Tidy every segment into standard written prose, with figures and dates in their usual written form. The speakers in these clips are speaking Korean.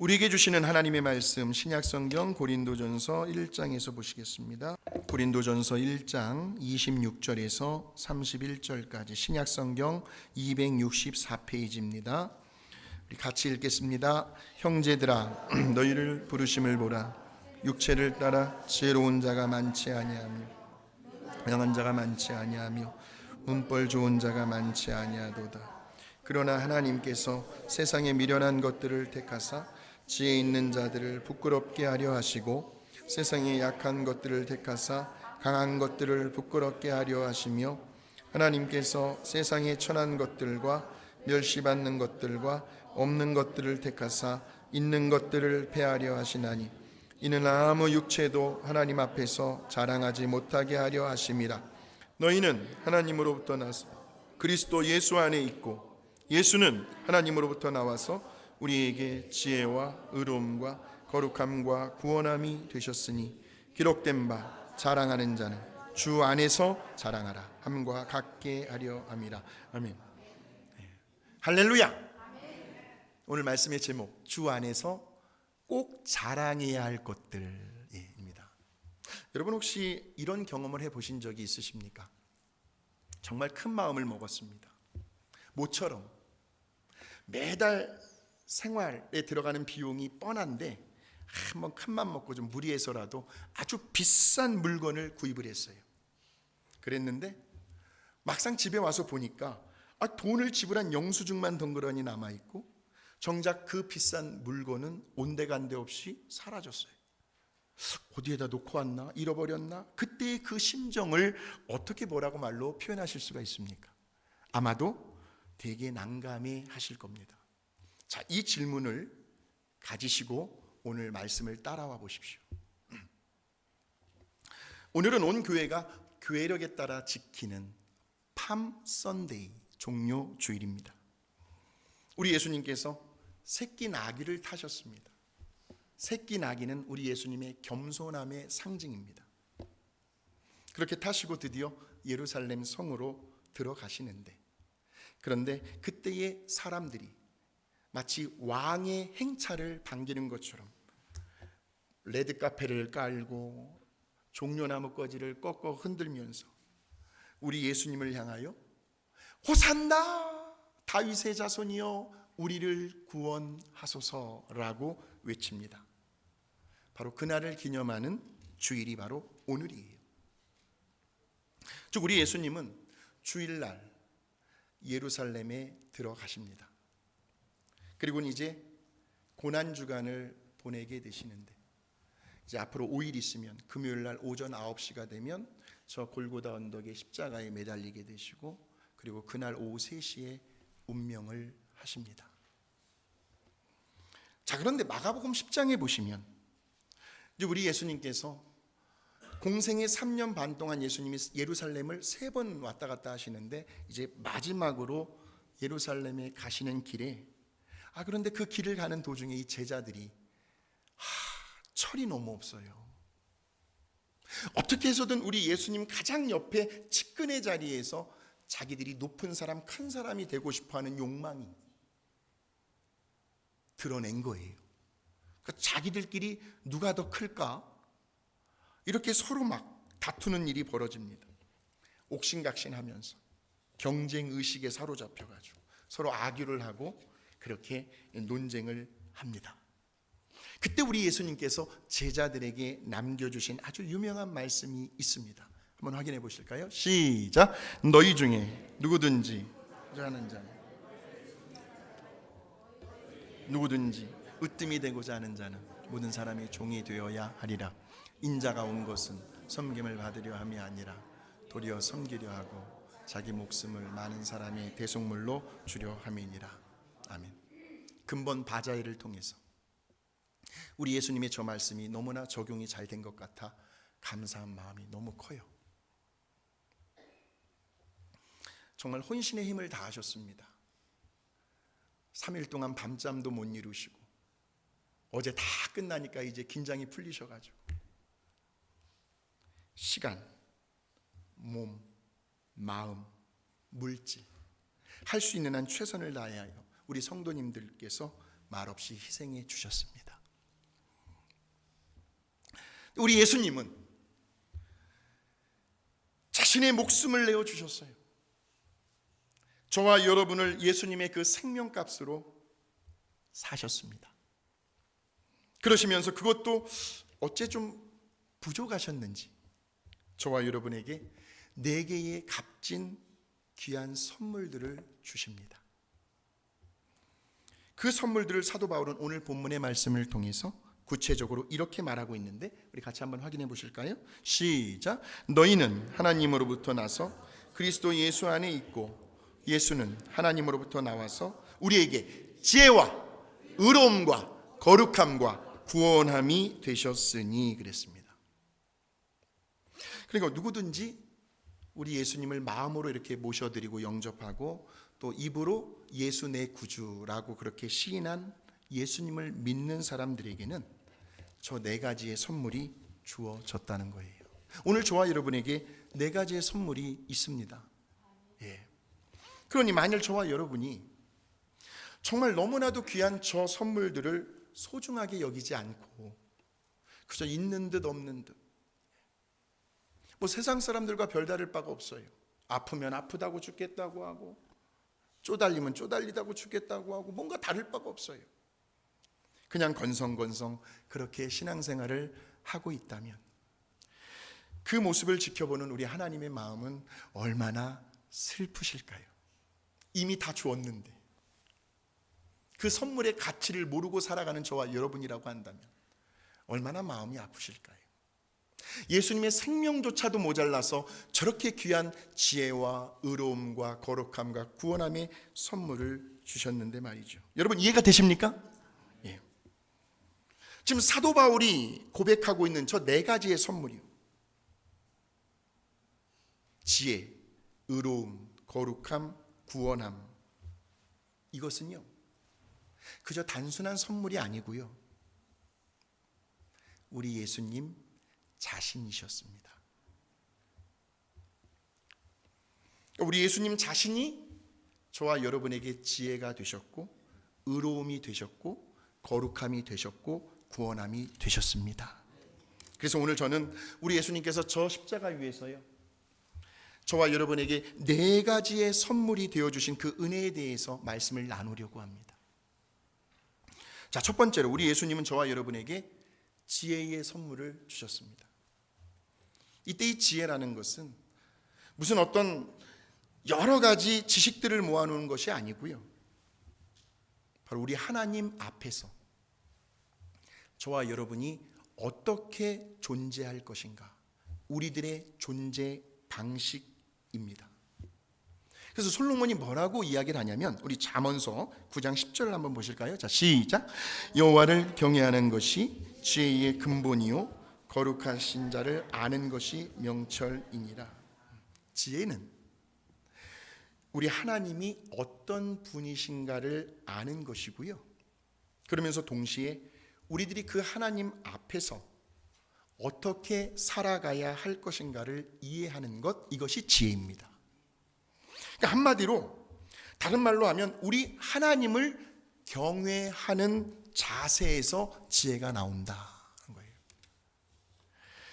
우리에게 주시는 하나님의 말씀, 신약성경 고린도전서 1장에서 보시겠습니다. 고린도전서 1장 26절에서 31절까지 신약성경 264페이지입니다. 우리 같이 읽겠습니다. 형제들아, 너희를 부르심을 보라. 육체를 따라 지혜로운 자가 많지 아니하며 명한 자가 많지 아니하며 문벌 좋은 자가 많지 아니하도다. 그러나 하나님께서 세상의 미련한 것들을 택하사 지혜 있는 자들을 부끄럽게 하려 하시고 세상의 약한 것들을 택하사 강한 것들을 부끄럽게 하려 하시며 하나님께서 세상의 천한 것들과 멸시받는 것들과 없는 것들을 택하사 있는 것들을 패하려 하시나니 이는 아무 육체도 하나님 앞에서 자랑하지 못하게 하려 하심이라. 너희는 하나님으로부터 나서 그리스도 예수 안에 있고 예수는 하나님으로부터 나와서 우리에게 지혜와 의로움과 거룩함과 구원함이 되셨으니 기록된 바 자랑하는 자는 주 안에서 자랑하라 함과 같게 하려 함이라. 아멘. 할렐루야. 오늘 말씀의 제목, 주 안에서 꼭 자랑해야 할 것들입니다. 여러분 혹시 이런 경험을 해보신 적이 있으십니까? 정말 큰 마음을 먹었습니다. 모처럼 매달 생활에 들어가는 비용이 뻔한데 한번 큰맘 먹고 좀 무리해서라도 아주 비싼 물건을 구입을 했어요. 그랬는데 막상 집에 와서 보니까 돈을 지불한 영수증만 덩그러니 남아있고 정작 그 비싼 물건은 온데간데 없이 사라졌어요. 어디에다 놓고 왔나? 잃어버렸나? 그때의 그 심정을 어떻게 뭐라고 말로 표현하실 수가 있습니까? 아마도 되게 난감해 하실 겁니다. 자, 이 질문을 가지시고 오늘 말씀을 따라와 보십시오. 오늘은 온 교회가 교회력에 따라 지키는 팜 선데이 종료 주일입니다. 우리 예수님께서 새끼 나귀를 타셨습니다. 새끼 나귀는 우리 예수님의 겸손함의 상징입니다. 그렇게 타시고 드디어 예루살렘 성으로 들어가시는데, 그런데 그때의 사람들이 마치 왕의 행차를 반기는 것처럼 레드카펫을 깔고 종려나무 꺼지를 꺾어 흔들면서 우리 예수님을 향하여 호산나 다윗의 자손이여 우리를 구원하소서라고 외칩니다. 바로 그날을 기념하는 주일이 바로 오늘이에요. 즉 우리 예수님은 주일날 예루살렘에 들어가십니다. 그리고는 이제 고난주간을 보내게 되시는데, 이제 앞으로 5일 있으면 금요일날 오전 9시가 되면 저 골고다 언덕에 십자가에 매달리게 되시고, 그리고 그날 오후 3시에 운명을 하십니다. 자, 그런데 마가복음 10장에 보시면 이제 우리 예수님께서 공생의 3년 반 동안 예수님이 예루살렘을 3번 왔다 갔다 하시는데, 이제 마지막으로 예루살렘에 가시는 길에 그런데 그 길을 가는 도중에 이 제자들이 철이 너무 없어요. 어떻게 해서든 우리 예수님 가장 옆에 측근의 자리에서 자기들이 높은 사람, 큰 사람이 되고 싶어하는 욕망이 드러낸 거예요. 그러니까 자기들끼리 누가 더 클까? 이렇게 서로 막 다투는 일이 벌어집니다. 옥신각신하면서 경쟁의식에 사로잡혀가지고 서로 악유를 하고 그렇게 논쟁을 합니다. 그때 우리 예수님께서 제자들에게 남겨주신 아주 유명한 말씀이 있습니다. 한번 확인해 보실까요? 시작. 너희 중에 누구든지 으뜸이 되고자 하는 자는 모든 사람의 종이 되어야 하리라. 인자가 온 것은 섬김을 받으려 함이 아니라 도리어 섬기려 하고 자기 목숨을 많은 사람의 대속물로 주려 함이니라. 아멘. 근본 바자회를 통해서 우리 예수님의 저 말씀이 너무나 적용이 잘 된 것 같아 감사한 마음이 너무 커요. 정말 혼신의 힘을 다하셨습니다. 3일 동안 밤잠도 못 이루시고 어제 다 끝나니까 이제 긴장이 풀리셔가지고 시간, 몸, 마음, 물질 할 수 있는 한 최선을 다하여 우리 성도님들께서 말없이 희생해 주셨습니다. 우리 예수님은 자신의 목숨을 내어 주셨어요. 저와 여러분을 예수님의 그 생명값으로 사셨습니다. 그러시면서 그것도 어째 좀 부족하셨는지 저와 여러분에게 4개의 값진 귀한 선물들을 주십니다. 그 선물들을 사도 바울은 오늘 본문의 말씀을 통해서 구체적으로 이렇게 말하고 있는데 우리 같이 한번 확인해 보실까요? 시작. 너희는 하나님으로부터 나서 그리스도 예수 안에 있고 예수는 하나님으로부터 나와서 우리에게 지혜와 의로움과 거룩함과 구원함이 되셨으니 그랬습니다. 그러니까 누구든지 우리 예수님을 마음으로 이렇게 모셔드리고 영접하고 또 입으로 예수 내 구주라고 그렇게 시인한 예수님을 믿는 사람들에게는 저 4가지의 선물이 주어졌다는 거예요. 오늘 저와 여러분에게 4가지의 선물이 있습니다. 예. 그러니 만일 저와 여러분이 정말 너무나도 귀한 저 선물들을 소중하게 여기지 않고 그저 있는 듯 없는 듯 뭐 세상 사람들과 별다를 바가 없어요. 아프면 아프다고 죽겠다고 하고 쪼달리면 쪼달리다고 죽겠다고 하고 뭔가 다를 바가 없어요. 그냥 건성건성 그렇게 신앙생활을 하고 있다면 그 모습을 지켜보는 우리 하나님의 마음은 얼마나 슬프실까요? 이미 다 주었는데 그 선물의 가치를 모르고 살아가는 저와 여러분이라고 한다면 얼마나 마음이 아프실까요? 예수님의 생명조차도 모자라서 저렇게 귀한 지혜와 의로움과 거룩함과 구원함의 선물을 주셨는데 말이죠. 여러분 이해가 되십니까? 예. 지금 사도 바울이 고백하고 있는 저 4가지의 선물이요. 지혜, 의로움, 거룩함, 구원함. 이것은요. 그저 단순한 선물이 아니고요. 우리 예수님 자신이셨습니다. 우리 예수님 자신이 저와 여러분에게 지혜가 되셨고 의로움이 되셨고 거룩함이 되셨고 구원함이 되셨습니다. 그래서 오늘 저는 우리 예수님께서 저 십자가 위에서요 저와 여러분에게 4가지의 선물이 되어주신 그 은혜에 대해서 말씀을 나누려고 합니다. 자, 첫 번째로 우리 예수님은 저와 여러분에게 지혜의 선물을 주셨습니다. 이때 이 지혜라는 것은 무슨 어떤 여러 가지 지식들을 모아놓은 것이 아니고요. 바로 우리 하나님 앞에서 저와 여러분이 어떻게 존재할 것인가, 우리들의 존재 방식입니다. 그래서 솔로몬이 뭐라고 이야기를 하냐면 우리 잠언서 9장 10절을 한번 보실까요? 자, 시작. 여호와를 경외하는 것이 지혜의 근본이요 거룩하신 자를 아는 것이 명철이니라. 지혜는 우리 하나님이 어떤 분이신가를 아는 것이고요. 그러면서 동시에 우리들이 그 하나님 앞에서 어떻게 살아가야 할 것인가를 이해하는 것, 이것이 지혜입니다. 그러니까 한마디로 다른 말로 하면 우리 하나님을 경외하는 자세에서 지혜가 나온다는 거예요.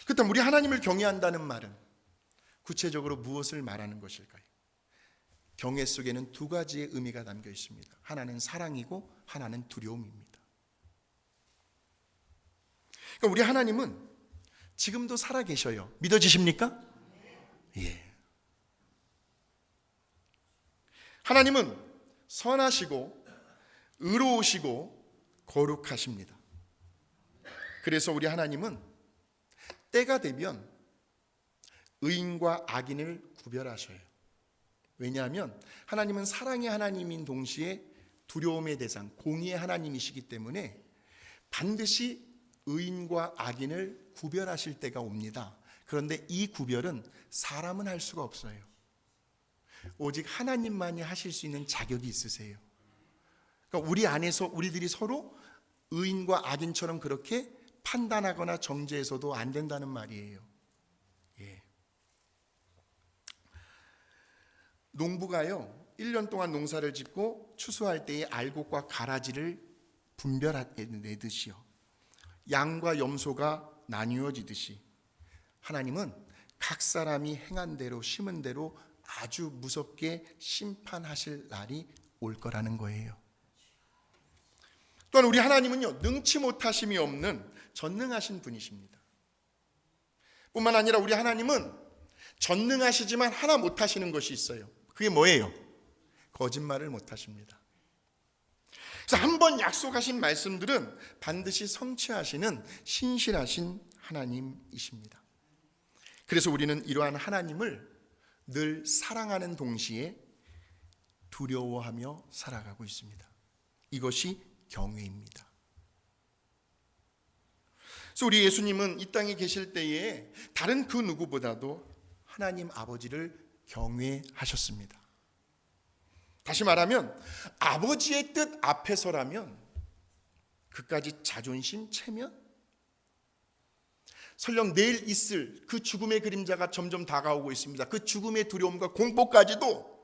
그렇다면 우리 하나님을 경외한다는 말은 구체적으로 무엇을 말하는 것일까요? 경외 속에는 2가지의 의미가 담겨 있습니다. 하나는 사랑이고 하나는 두려움입니다. 그러니까 우리 하나님은 지금도 살아계셔요. 믿어지십니까? 예. 하나님은 선하시고 의로우시고 거룩하십니다. 그래서 우리 하나님은 때가 되면 의인과 악인을 구별하셔요. 왜냐하면 하나님은 사랑의 하나님인 동시에 두려움의 대상, 공의의 하나님이시기 때문에 반드시 의인과 악인을 구별하실 때가 옵니다. 그런데 이 구별은 사람은 할 수가 없어요. 오직 하나님만이 하실 수 있는 자격이 있으세요. 그러니까 우리 안에서 우리들이 서로 의인과 악인처럼 그렇게 판단하거나 정죄해서도 안 된다는 말이에요. 예. 농부가요 1년 동안 농사를 짓고 추수할 때의 알곡과 가라지를 분별해내듯이요, 양과 염소가 나뉘어지듯이 하나님은 각 사람이 행한 대로 심은 대로 아주 무섭게 심판하실 날이 올 거라는 거예요. 또한 우리 하나님은요, 능치 못하심이 없는 전능하신 분이십니다. 뿐만 아니라 우리 하나님은 전능하시지만 하나 못하시는 것이 있어요. 그게 뭐예요? 거짓말을 못하십니다. 그래서 한번 약속하신 말씀들은 반드시 성취하시는 신실하신 하나님이십니다. 그래서 우리는 이러한 하나님을 늘 사랑하는 동시에 두려워하며 살아가고 있습니다. 이것이 경외입니다. 그래서 우리 예수님은 이 땅에 계실 때에 다른 그 누구보다도 하나님 아버지를 경외하셨습니다. 다시 말하면 아버지의 뜻 앞에서라면 그까지 자존심 체면, 설령 내일 있을 그 죽음의 그림자가 점점 다가오고 있습니다. 그 죽음의 두려움과 공포까지도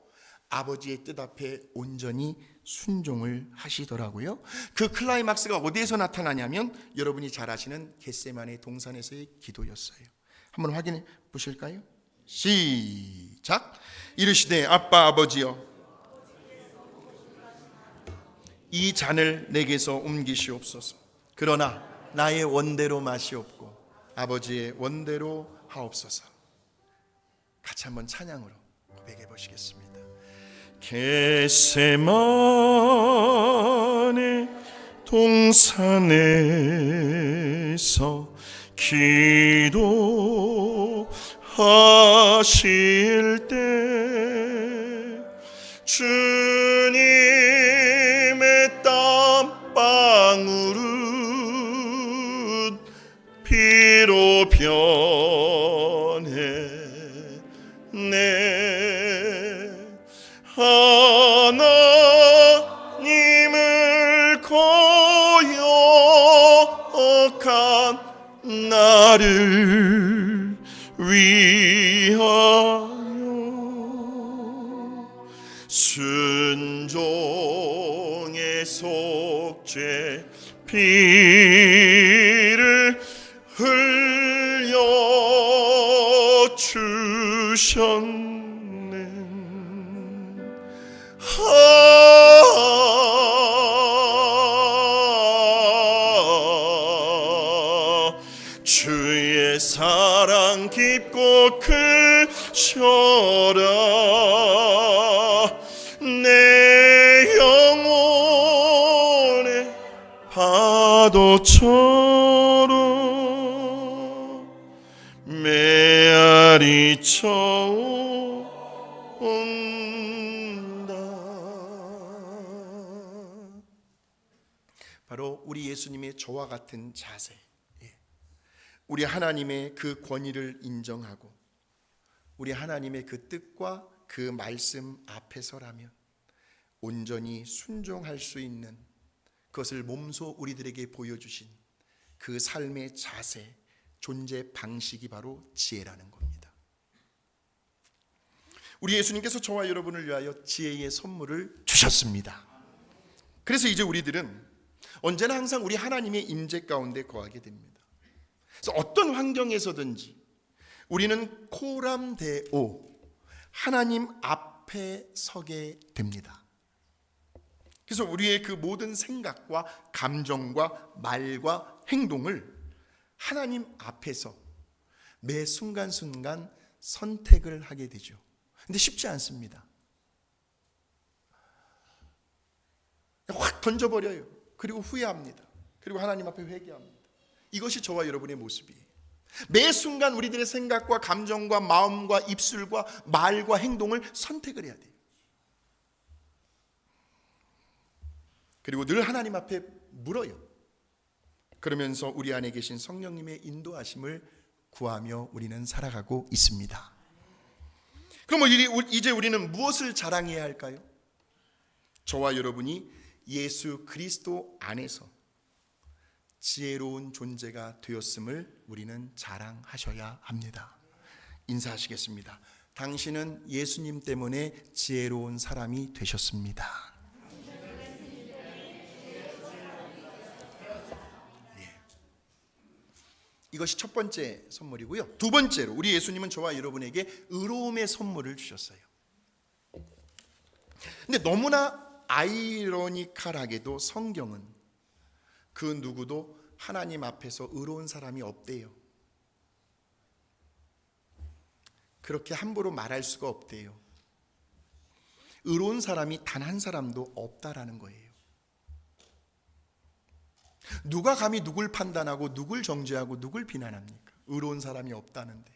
아버지의 뜻 앞에 온전히 순종을 하시더라고요. 그 클라이막스가 어디에서 나타나냐면 여러분이 잘 아시는 겟세마네 동산에서의 기도였어요. 한번 확인해 보실까요? 시작. 이르시되 아빠 아버지여, 이 잔을 내게서 옮기시옵소서. 그러나 나의 원대로 마시옵고 아버지의 원대로 하옵소서. 같이 한번 찬양으로 고백해 보시겠습니다. 겟세마네 동산에서 기도하실 때 주님의 땀방울은 피로 변했네. 하나님을 거역한 나를 위하여 순종의 속죄 피를 흘려 주셨네. 주의 사랑 깊고 크셔라. 내 영혼의 파도처럼 메아리 쳐온다. 바로 우리 예수님의 저와 같은 자세, 우리 하나님의 그 권위를 인정하고 우리 하나님의 그 뜻과 그 말씀 앞에서라면 온전히 순종할 수 있는, 그것을 몸소 우리들에게 보여주신 그 삶의 자세, 존재 방식이 바로 지혜라는 겁니다. 우리 예수님께서 저와 여러분을 위하여 지혜의 선물을 주셨습니다. 그래서 이제 우리들은 언제나 항상 우리 하나님의 임재 가운데 거하게 됩니다. 그래서 어떤 환경에서든지 우리는 코람데오, 하나님 앞에 서게 됩니다. 그래서 우리의 그 모든 생각과 감정과 말과 행동을 하나님 앞에서 매 순간순간 선택을 하게 되죠. 근데 쉽지 않습니다. 확 던져버려요. 그리고 후회합니다. 그리고 하나님 앞에 회개합니다. 이것이 저와 여러분의 모습이에요. 매 순간 우리들의 생각과 감정과 마음과 입술과 말과 행동을 선택을 해야 돼요. 그리고 늘 하나님 앞에 물어요. 그러면서 우리 안에 계신 성령님의 인도하심을 구하며 우리는 살아가고 있습니다. 그럼 이제 우리는 무엇을 자랑해야 할까요? 저와 여러분이 예수 그리스도 안에서 지혜로운 존재가 되었음을 우리는 자랑하셔야 합니다. 인사하시겠습니다. 당신은 예수님 때문에 지혜로운 사람이 되셨습니다. 이것이 첫 번째 선물이고요. 두 번째로 우리 예수님은 저와 여러분에게 의로움의 선물을 주셨어요. 근데 너무나 아이러니컬하게도 성경은 그 누구도 하나님 앞에서 의로운 사람이 없대요. 그렇게 함부로 말할 수가 없대요. 의로운 사람이 단 한 사람도 없다라는 거예요. 누가 감히 누굴 판단하고 누굴 정죄하고 누굴 비난합니까? 의로운 사람이 없다는데.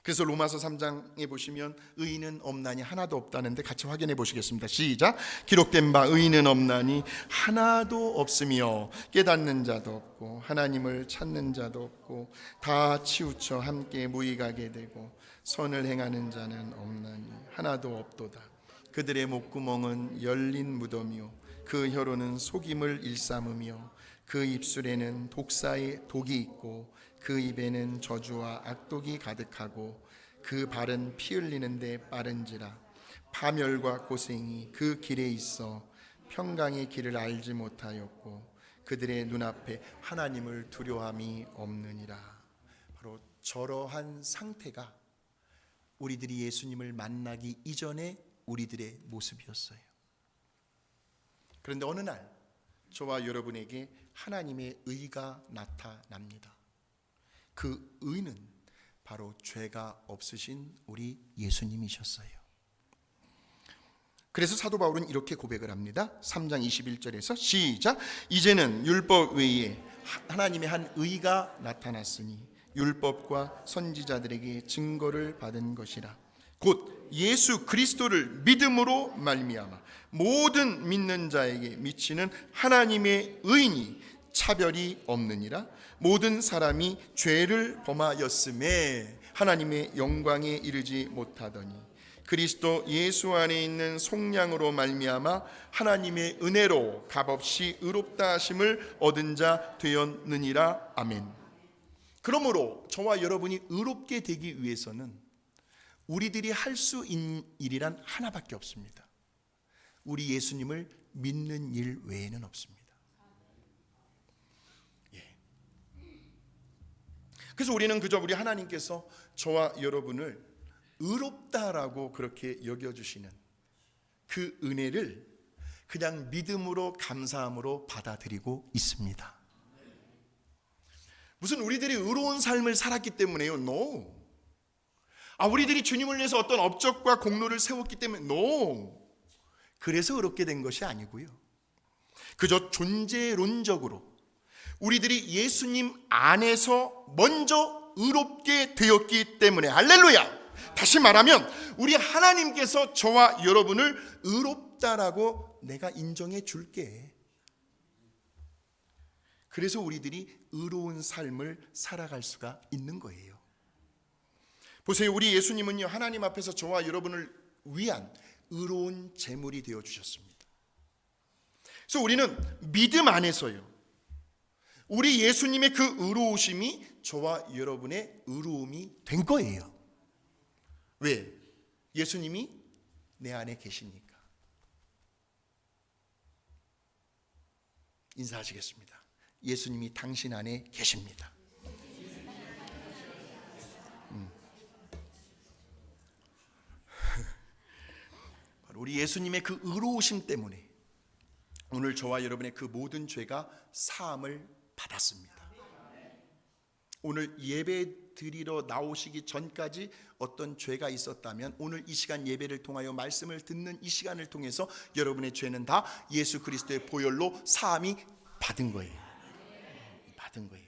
그래서 로마서 3장에 보시면 의인은 없나니 하나도 없다는데 같이 확인해 보시겠습니다. 시작. 기록된 바 의인은 없나니 하나도 없으며 깨닫는 자도 없고 하나님을 찾는 자도 없고 다 치우쳐 함께 무익하게 되고 선을 행하는 자는 없나니 하나도 없도다. 그들의 목구멍은 열린 무덤이요 그 혀로는 속임을 일삼으며 그 입술에는 독사의 독이 있고 그 입에는 저주와 악독이 가득하고 그 발은 피 흘리는데 빠른지라. 파멸과 고생이 그 길에 있어 평강의 길을 알지 못하였고 그들의 눈앞에 하나님을 두려움이 없느니라. 바로 저러한 상태가 우리들이 예수님을 만나기 이전에 우리들의 모습이었어요. 그런데 어느 날 저와 여러분에게 하나님의 의가 나타납니다. 그 의는 바로 죄가 없으신 우리 예수님이셨어요. 그래서 사도 바울은 이렇게 고백을 합니다. 3장 21절에서 시작. 이제는 율법 외에 하나님의 한 의가 나타났으니 율법과 선지자들에게 증거를 받은 것이라. 곧 예수 그리스도를 믿음으로 말미암아 모든 믿는 자에게 미치는 하나님의 의인이 차별이 없느니라. 모든 사람이 죄를 범하였음에 하나님의 영광에 이르지 못하더니 그리스도 예수 안에 있는 속량으로 말미암아 하나님의 은혜로 값없이 의롭다 하심을 얻은 자 되었느니라. 아멘. 그러므로 저와 여러분이 의롭게 되기 위해서는 우리들이 할 수 있는 일이란 하나밖에 없습니다. 우리 예수님을 믿는 일 외에는 없습니다. 그래서 우리는 그저 우리 하나님께서 저와 여러분을 의롭다라고 그렇게 여겨주시는 그 은혜를 그냥 믿음으로 감사함으로 받아들이고 있습니다. 무슨 우리들이 의로운 삶을 살았기 때문에요? No. 우리들이 주님을 위해서 어떤 업적과 공로를 세웠기 때문에 No. 그래서 의롭게 된 것이 아니고요. 그저 존재론적으로 우리들이 예수님 안에서 먼저 의롭게 되었기 때문에. 할렐루야. 다시 말하면 우리 하나님께서 저와 여러분을 의롭다라고 내가 인정해 줄게. 그래서 우리들이 의로운 삶을 살아갈 수가 있는 거예요. 보세요. 우리 예수님은요 하나님 앞에서 저와 여러분을 위한 의로운 제물이 되어 주셨습니다. 그래서 우리는 믿음 안에서요 우리 예수님의 그 의로우심이 저와 여러분의 의로움이 된 거예요. 왜? 예수님이 내 안에 계시니까. 인사하시겠습니다. 예수님이 당신 안에 계십니다. 바로 우리 예수님의 그 의로우심 때문에 오늘 저와 여러분의 그 모든 죄가 사함을 받았습니다. 오늘 예배 드리러 나오시기 전까지 어떤 죄가 있었다면 오늘 이 시간 예배를 통하여 말씀을 듣는 이 시간을 통해서 여러분의 죄는 다 예수 그리스도의 보혈로 사함이 받은 거예요. 받은 거예요.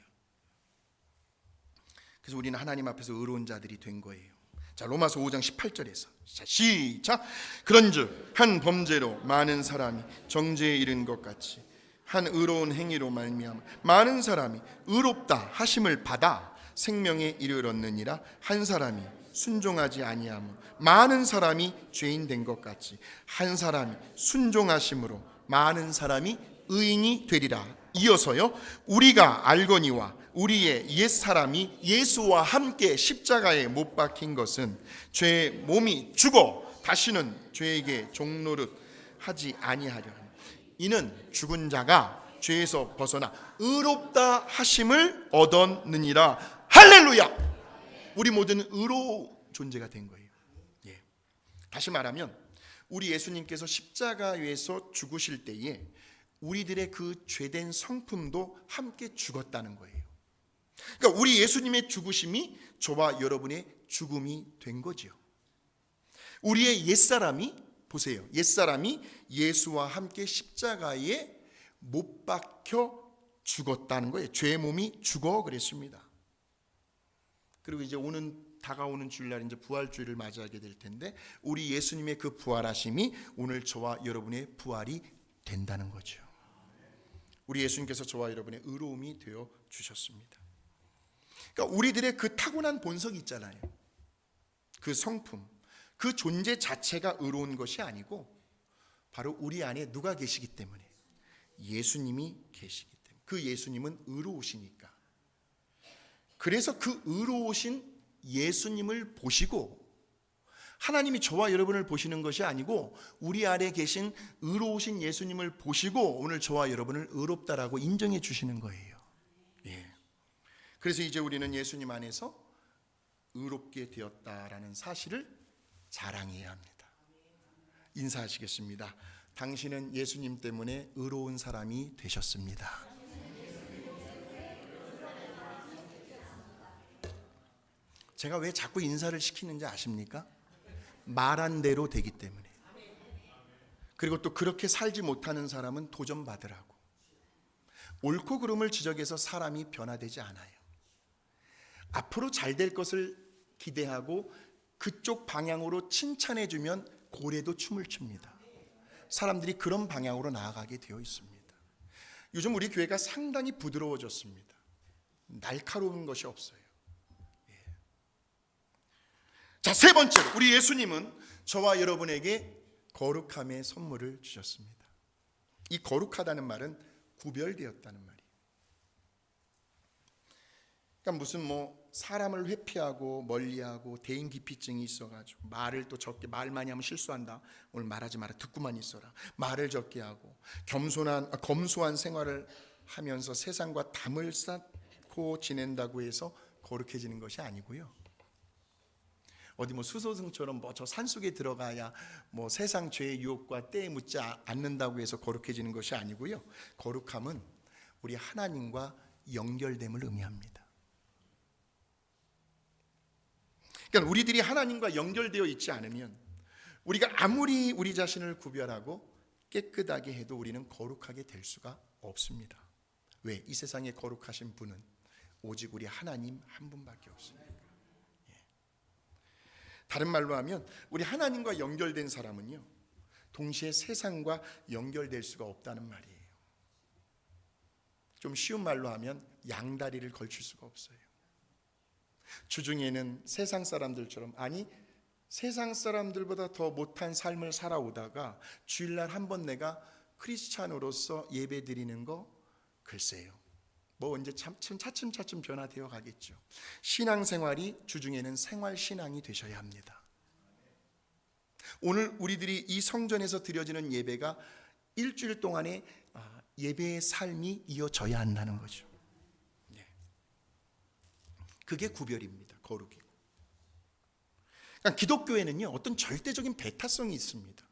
그래서 우리는 하나님 앞에서 의로운 자들이 된 거예요. 자, 로마서 5장 18절에서 자, 시작. 그런즉 한 범죄로 많은 사람이 정죄에 이른 것 같이 한 의로운 행위로 말미암아 많은 사람이 의롭다 하심을 받아 생명에 이르렀느니라. 한 사람이 순종하지 아니하므로 많은 사람이 죄인 된 것 같이 한 사람이 순종하심으로 많은 사람이 의인이 되리라. 이어서요 우리가 알거니와 우리의 옛사람이 예수와 함께 십자가에 못 박힌 것은 죄의 몸이 죽어 다시는 죄에게 종노릇 하지 아니하려. 이는 죽은 자가 죄에서 벗어나 의롭다 하심을 얻었느니라. 할렐루야. 우리 모두는 의로운 존재가 된 거예요. 예. 다시 말하면 우리 예수님께서 십자가에서 죽으실 때에 우리들의 그 죄된 성품도 함께 죽었다는 거예요. 그러니까 우리 예수님의 죽으심이 저와 여러분의 죽음이 된 거죠. 우리의 옛사람이, 보세요, 옛사람이 예수와 함께 십자가에 못 박혀 죽었다는 거예요. 죄의 몸이 죽어 그랬습니다. 그리고 이제 다가오는 주일날 이제 부활주일을 맞이하게 될 텐데, 우리 예수님의 그 부활하심이 오늘 저와 여러분의 부활이 된다는 거죠. 우리 예수님께서 저와 여러분의 의로움이 되어 주셨습니다. 그러니까 우리들의 그 타고난 본성이 있잖아요. 그 성품, 그 존재 자체가 의로운 것이 아니고 바로 우리 안에 누가 계시기 때문에, 예수님이 계시기 때문에. 그 예수님은 의로우시니까. 그래서 그 의로우신 예수님을 보시고, 하나님이 저와 여러분을 보시는 것이 아니고 우리 안에 계신 의로우신 예수님을 보시고 오늘 저와 여러분을 의롭다라고 인정해 주시는 거예요. 예. 그래서 이제 우리는 예수님 안에서 의롭게 되었다라는 사실을 자랑해야 합니다. 인사하시겠습니다. 당신은 예수님 때문에 의로운 사람이 되셨습니다. 제가 왜 자꾸 인사를 시키는지 아십니까? 말한 대로 되기 때문에. 그리고 또 그렇게 살지 못하는 사람은 도전받으라고. 옳고 그름을 지적해서 사람이 변화되지 않아요. 앞으로 잘 될 것을 기대하고 그쪽 방향으로 칭찬해주면 고래도 춤을 춥니다. 사람들이 그런 방향으로 나아가게 되어 있습니다. 요즘 우리 교회가 상당히 부드러워졌습니다. 날카로운 것이 없어요. 자, 세 번째로 우리 예수님은 저와 여러분에게 거룩함의 선물을 주셨습니다. 이 거룩하다는 말은 구별되었다는 말이에요. 그러니까 무슨 사람을 회피하고 멀리하고 대인기피증이 있어가지고 말을 또 적게, 말 많이 하면 실수한다, 오늘 말하지 마라, 듣고만 있어라, 말을 적게 하고 검소한 생활을 하면서 세상과 담을 쌓고 지낸다고 해서 거룩해지는 것이 아니고요. 어디 수소승처럼 저 산속에 들어가야 세상 죄의 유혹과 때에 묻지 않는다고 해서 거룩해지는 것이 아니고요. 거룩함은 우리 하나님과 연결됨을 의미합니다. 그러니까 우리들이 하나님과 연결되어 있지 않으면, 우리가 아무리 우리 자신을 구별하고 깨끗하게 해도 우리는 거룩하게 될 수가 없습니다. 왜? 이 세상에 거룩하신 분은 오직 우리 하나님 한 분밖에 없습니다. 다른 말로 하면 우리 하나님과 연결된 사람은요, 동시에 세상과 연결될 수가 없다는 말이에요. 좀 쉬운 말로 하면 양다리를 걸칠 수가 없어요. 주중에는 세상 사람들처럼, 아니 세상 사람들보다 더 못한 삶을 살아오다가 주일날 한번 내가 크리스찬으로서 예배 드리는 거, 글쎄요, 언제 차츰 변화되어 가겠죠. 신앙생활이 주중에는 생활신앙이 되셔야 합니다. 오늘 우리들이 이 성전에서 드려지는 예배가 일주일 동안의 예배의 삶이 이어져야 한다는 거죠. 그게 구별입니다. 거룩이고. 그러니까 기독교에는요, 어떤 절대적인 배타성이 있습니다.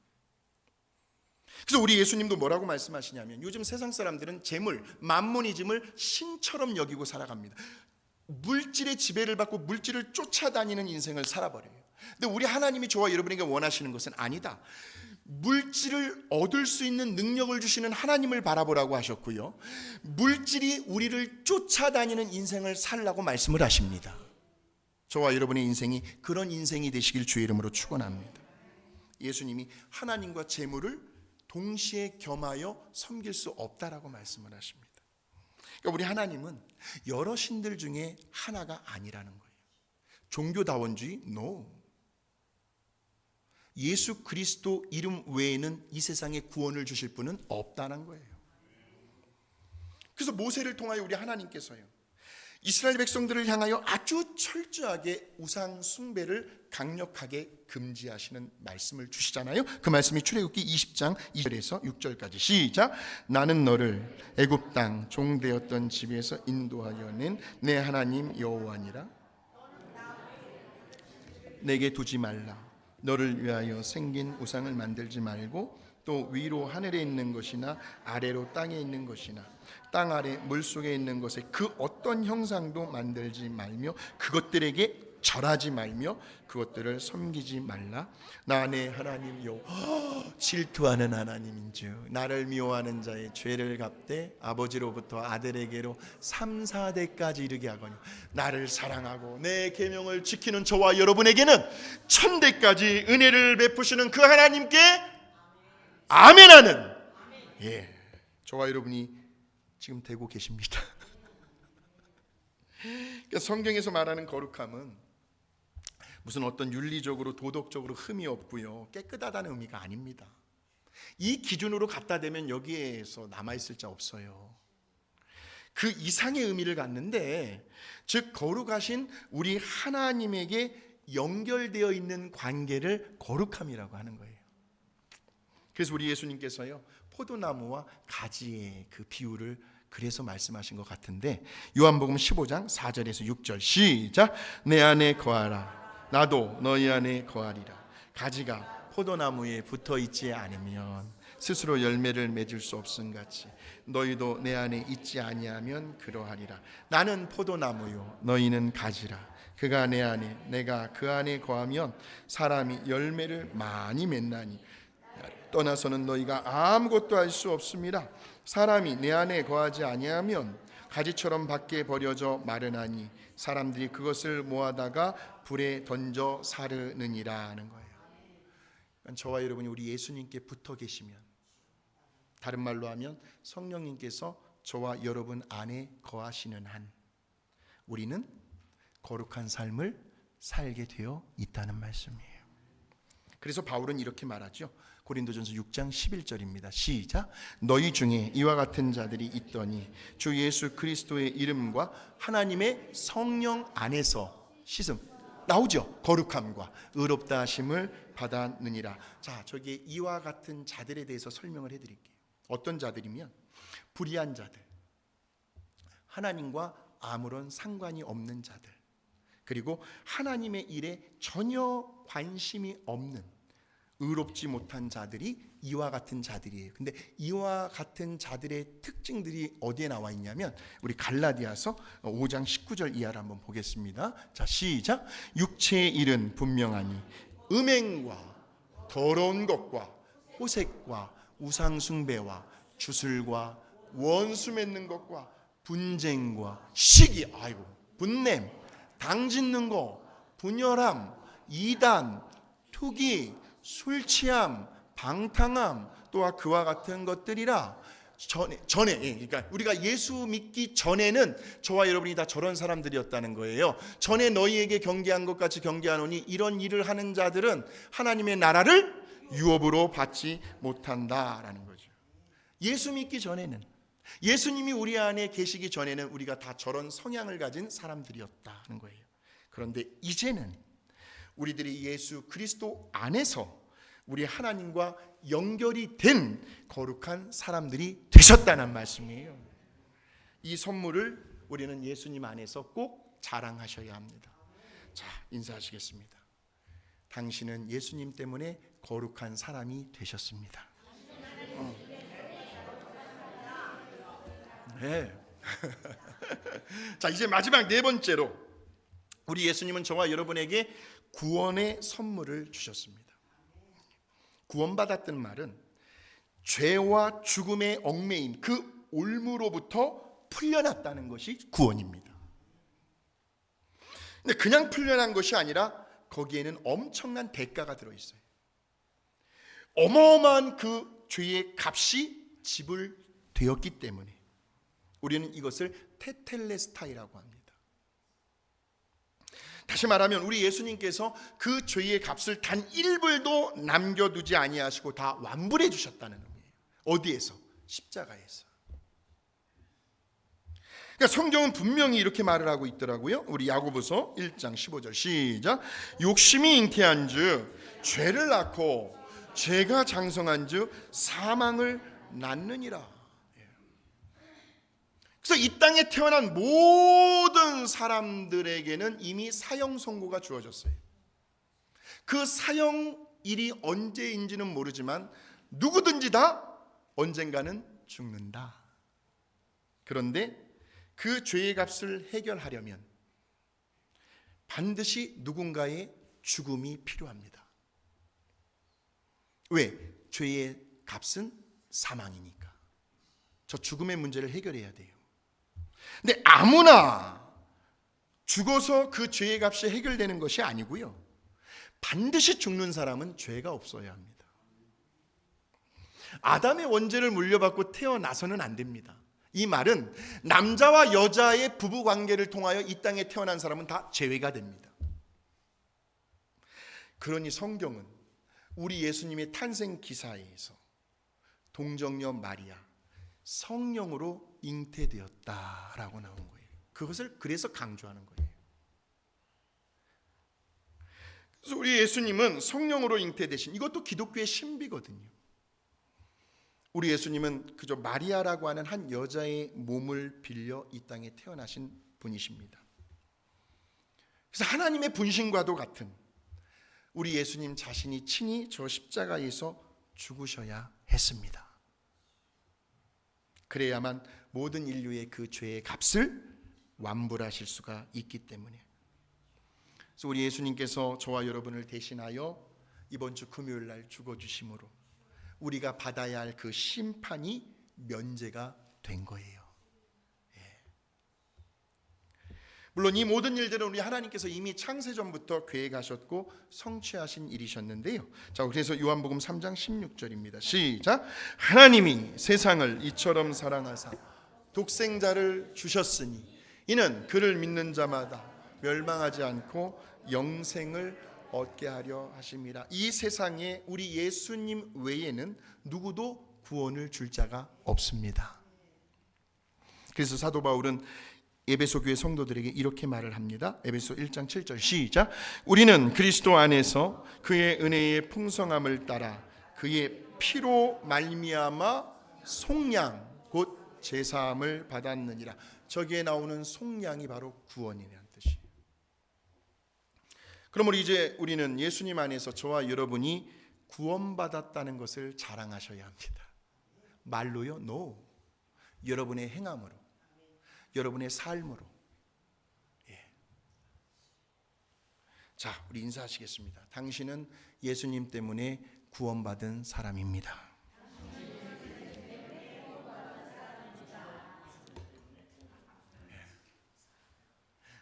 그래서 우리 예수님도 뭐라고 말씀하시냐면, 요즘 세상 사람들은 재물, 만모니즘을 신처럼 여기고 살아갑니다. 물질의 지배를 받고 물질을 쫓아다니는 인생을 살아버려요. 근데 우리 하나님이 저와 여러분에게 원하시는 것은 아니다. 물질을 얻을 수 있는 능력을 주시는 하나님을 바라보라고 하셨고요, 물질이 우리를 쫓아다니는 인생을 살라고 말씀을 하십니다. 저와 여러분의 인생이 그런 인생이 되시길 주의 이름으로 축원합니다. 예수님이 하나님과 재물을 동시에 겸하여 섬길 수 없다라고 말씀을 하십니다. 그러니까 우리 하나님은 여러 신들 중에 하나가 아니라는 거예요. 종교다원주의? No. 예수 그리스도 이름 외에는 이 세상에 구원을 주실 분은 없다는 거예요. 그래서 모세를 통하여 우리 하나님께서요, 이스라엘 백성들을 향하여 아주 철저하게 우상 숭배를 강력하게 금지하시는 말씀을 주시잖아요. 그 말씀이 출애굽기 20장 2절에서 6절까지 시작. 나는 너를 애굽 땅 종되었던 집에서 인도하여 낸 내 하나님 여호와니라. 내게 두지 말라. 너를 위하여 생긴 우상을 만들지 말고 또 위로 하늘에 있는 것이나 아래로 땅에 있는 것이나 땅 아래 물속에 있는 것에 그 어떤 형상도 만들지 말며 그것들에게 절하지 말며 그것들을 섬기지 말라. 나 내 하나님 여호와 질투하는 하나님인즉 나를 미워하는 자의 죄를 갚되 아버지로부터 아들에게로 3, 4대까지 이르게 하거니 나를 사랑하고 내 계명을 지키는 저와 여러분에게는 1000대까지 은혜를 베푸시는 그 하나님께 아멘하는, 예, 저와 여러분이 지금 되고 계십니다. 그러니까 성경에서 말하는 거룩함은 무슨 어떤 윤리적으로 도덕적으로 흠이 없고요, 깨끗하다는 의미가 아닙니다. 이 기준으로 갖다 대면 여기에서 남아있을 자 없어요. 그 이상의 의미를 갖는데, 즉 거룩하신 우리 하나님에게 연결되어 있는 관계를 거룩함이라고 하는 거예요. 그래서 우리 예수님께서요 포도나무와 가지의 그 비유를 그래서 말씀하신 것 같은데, 요한복음 15장 4절에서 6절 시작. 내 안에 거하라 나도 너희 안에 거하리라. 가지가 포도나무에 붙어 있지 않으면 스스로 열매를 맺을 수 없음같이 너희도 내 안에 있지 아니하면 그러하리라. 나는 포도나무요 너희는 가지라. 그가 내 안에 내가 그 안에 거하면 사람이 열매를 많이 맺나니 떠나서는 너희가 아무것도 할 수 없습니다. 사람이 내 안에 거하지 아니하면 가지처럼 밖에 버려져 마르나니 사람들이 그것을 모아다가 불에 던져 사르느니라 하는 거예요. 그러니까 저와 여러분이 우리 예수님께 붙어 계시면, 다른 말로 하면 성령님께서 저와 여러분 안에 거하시는 한 우리는 거룩한 삶을 살게 되어 있다는 말씀이에요. 그래서 바울은 이렇게 말하죠. 고린도전서 6장 11절입니다. 시작. 너희 중에 이와 같은 자들이 있더니 주 예수 그리스도의 이름과 하나님의 성령 안에서 씻음, 나오죠. 거룩함과 의롭다 하심을 받았느니라. 자, 저기에 이와 같은 자들에 대해서 설명을 해드릴게요. 어떤 자들이면 불의한 자들, 하나님과 아무런 상관이 없는 자들, 그리고 하나님의 일에 전혀 관심이 없는 의롭지 못한 자들이 이와 같은 자들이에요. 근데 이와 같은 자들의 특징들이 어디에 나와 있냐면 우리 갈라디아서 5장 19절 이하를 한번 보겠습니다. 자, 시작. 육체의 일은 분명하니 음행과 더러운 것과 호색과 우상숭배와 주술과 원수 맺는 것과 분쟁과 시기, 아이고, 분냄, 당짓는 거, 분열함, 이단, 투기, 술 취함, 방탕함, 또한 그와 같은 것들이라. 전에 그러니까 우리가 예수 믿기 전에는 저와 여러분이 다 저런 사람들이었다는 거예요. 전에 너희에게 경계한 것 같이 경계하노니 이런 일을 하는 자들은 하나님의 나라를 유업으로 받지 못한다라는 거죠. 예수 믿기 전에는, 예수님이 우리 안에 계시기 전에는 우리가 다 저런 성향을 가진 사람들이었다는 거예요. 그런데 이제는 우리들이 예수 그리스도 안에서 우리 하나님과 연결이 된 거룩한 사람들이 되셨다는 말씀이에요. 이 선물을 우리는 예수님 안에서 꼭 자랑하셔야 합니다. 자, 인사하시겠습니다. 당신은 예수님 때문에 거룩한 사람이 되셨습니다. 네. 자, 이제 마지막 네 번째로 우리 예수님은 저와 여러분에게 구원의 선물을 주셨습니다. 구원받았던 말은 죄와 죽음의 얽매인 그 올무로부터 풀려났다는 것이 구원입니다. 근데 그냥 풀려난 것이 아니라 거기에는 엄청난 대가가 들어있어요. 어마어마한 그 죄의 값이 지불되었기 때문에 우리는 이것을 테텔레스타이라고 합니다. 다시 말하면 우리 예수님께서 그 죄의 값을 단 1불도 남겨두지 아니하시고 다 완불해 주셨다는 의미예요. 어디에서? 십자가에서. 그러니까 성경은 분명히 이렇게 말을 하고 있더라고요. 우리 야고보서 1장 15절 시작. 욕심이 잉태한즉 죄를 낳고 죄가 장성한즉 사망을 낳느니라. 그래서 이 땅에 태어난 모든 사람들에게는 이미 사형 선고가 주어졌어요. 그 사형일이 언제인지는 모르지만 누구든지 다 언젠가는 죽는다. 그런데 그 죄의 값을 해결하려면 반드시 누군가의 죽음이 필요합니다. 왜? 죄의 값은 사망이니까. 저 죽음의 문제를 해결해야 돼요. 근데 아무나 죽어서 그 죄의 값이 해결되는 것이 아니고요. 반드시 죽는 사람은 죄가 없어야 합니다. 아담의 원죄를 물려받고 태어나서는 안 됩니다. 이 말은 남자와 여자의 부부 관계를 통하여 이 땅에 태어난 사람은 다 제외가 됩니다. 그러니 성경은 우리 예수님의 탄생 기사에서 동정녀 마리아 성령으로 잉태되었다라고 나온 거예요. 그것을 그래서 강조하는 거예요. 그래서 우리 예수님은 성령으로 잉태되신, 이것도 기독교의 신비거든요. 우리 예수님은 그저 마리아라고 하는 한 여자의 몸을 빌려 이 땅에 태어나신 분이십니다. 그래서 하나님의 분신과도 같은 우리 예수님 자신이 친히 저 십자가에서 죽으셔야 했습니다. 그래야만 모든 인류의 그 죄의 값을 완불하실 수가 있기 때문에. 그래서 우리 예수님께서 저와 여러분을 대신하여 이번 주 금요일 날 죽어주심으로 우리가 받아야 할 그 심판이 면제가 된 거예요. 물론 이 모든 일들은 우리 하나님께서 이미 창세전부터 계획하셨고 성취하신 일이셨는데요. 자, 그래서 요한복음 3장 16절입니다. 시작. 하나님이 세상을 이처럼 사랑하사 독생자를 주셨으니 이는 그를 믿는 자마다 멸망하지 않고 영생을 얻게 하려 하심이라. 이 세상에 우리 예수님 외에는 누구도 구원을 줄 자가 없습니다. 그래서 사도 바울은 에베소 교회 성도들에게 이렇게 말을 합니다. 에베소 1장 7절 시작. 우리는 그리스도 안에서 그의 은혜의 풍성함을 따라 그의 피로 말미암아 속량 곧 제사함을 받았느니라. 저기에 나오는 속량이 바로 구원이라는 뜻이에요. 그럼 우리는 예수님 안에서 저와 여러분이 구원받았다는 것을 자랑하셔야 합니다. 말로요? No. 여러분의 행함으로, 여러분의 삶으로. 자, 우리 인사하시겠습니다. 당신은 예수님 때문에 구원받은 사람입니다.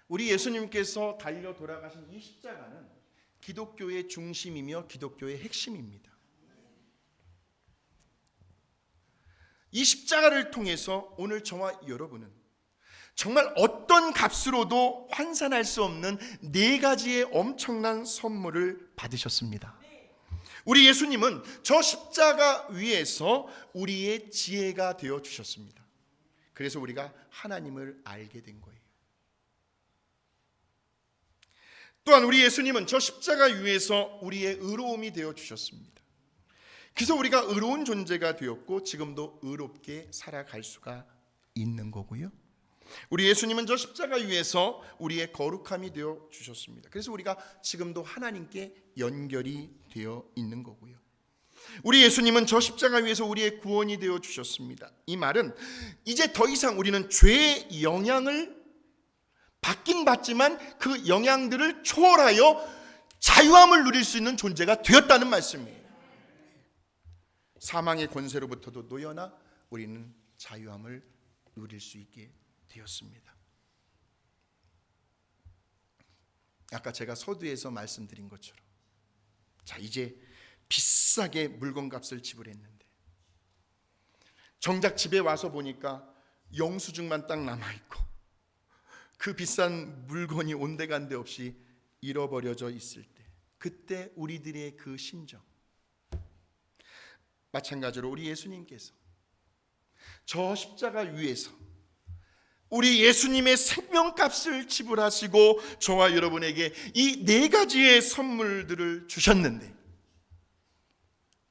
우리 예수님께서 달려 돌아가신 이 십자가는 기독교의 중심이며 기독교의 핵심입니다. 이 십자가를 통해서 오늘 저와 여러분은 정말 어떤 값으로도 환산할 수 없는 네 가지의 엄청난 선물을 받으셨습니다. 우리 예수님은 저 십자가 위에서 우리의 지혜가 되어 주셨습니다. 그래서 우리가 하나님을 알게 된 거예요. 또한 우리 예수님은 저 십자가 위에서 우리의 의로움이 되어 주셨습니다. 그래서 우리가 의로운 존재가 되었고 지금도 의롭게 살아갈 수가 있는 거고요. 우리 예수님은 저 십자가 위에서 우리의 거룩함이 되어 주셨습니다. 그래서 우리가 지금도 하나님께 연결이 되어 있는 거고요. 우리 예수님은 저 십자가 위에서 우리의 구원이 되어 주셨습니다. 이 말은 이제 더 이상 우리는 죄의 영향을 받긴 받지만 그 영향들을 초월하여 자유함을 누릴 수 있는 존재가 되었다는 말씀이에요. 사망의 권세로부터도 놓여나 우리는 자유함을 누릴 수 있게 되었습니다. 아까 제가 서두에서 말씀드린 것처럼, 자, 이제 비싸게 물건값을 지불했는데 정작 집에 와서 보니까 영수증만 딱 남아있고 그 비싼 물건이 온데간데 없이 잃어버려져 있을 때, 그때 우리들의 그 심정, 마찬가지로 우리 예수님께서 저 십자가 위에서 우리 예수님의 생명값을 지불하시고 저와 여러분에게 이 네 가지의 선물들을 주셨는데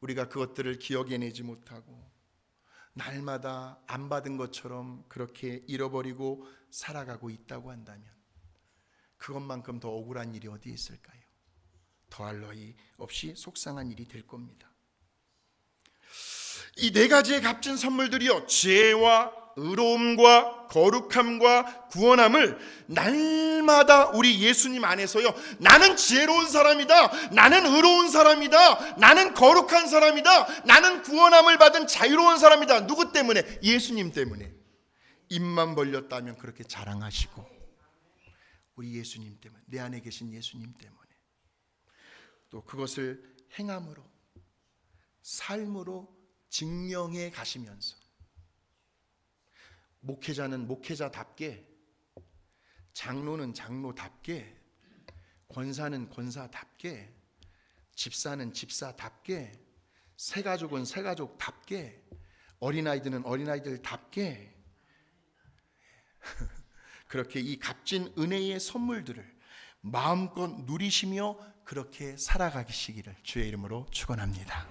우리가 그것들을 기억해내지 못하고 날마다 안 받은 것처럼 그렇게 잃어버리고 살아가고 있다고 한다면 그것만큼 더 억울한 일이 어디 있을까요? 더할 나위 없이 속상한 일이 될 겁니다. 이 네 가지의 값진 선물들이요, 지혜와 의로움과 거룩함과 구원함을 날마다 우리 예수님 안에서요, 나는 지혜로운 사람이다, 나는 의로운 사람이다, 나는 거룩한 사람이다, 나는 구원함을 받은 자유로운 사람이다. 누구 때문에? 예수님 때문에. 입만 벌렸다면 그렇게 자랑하시고, 우리 예수님 때문에, 내 안에 계신 예수님 때문에, 또 그것을 행함으로, 삶으로 증명해 가시면서 목회자는 목회자답게, 장로는 장로답게, 권사는 권사답게, 집사는 집사답게, 새가족은 새가족답게, 어린아이들은 어린아이들답게 그렇게 이 값진 은혜의 선물들을 마음껏 누리시며 그렇게 살아가시기를 주의 이름으로 축원합니다.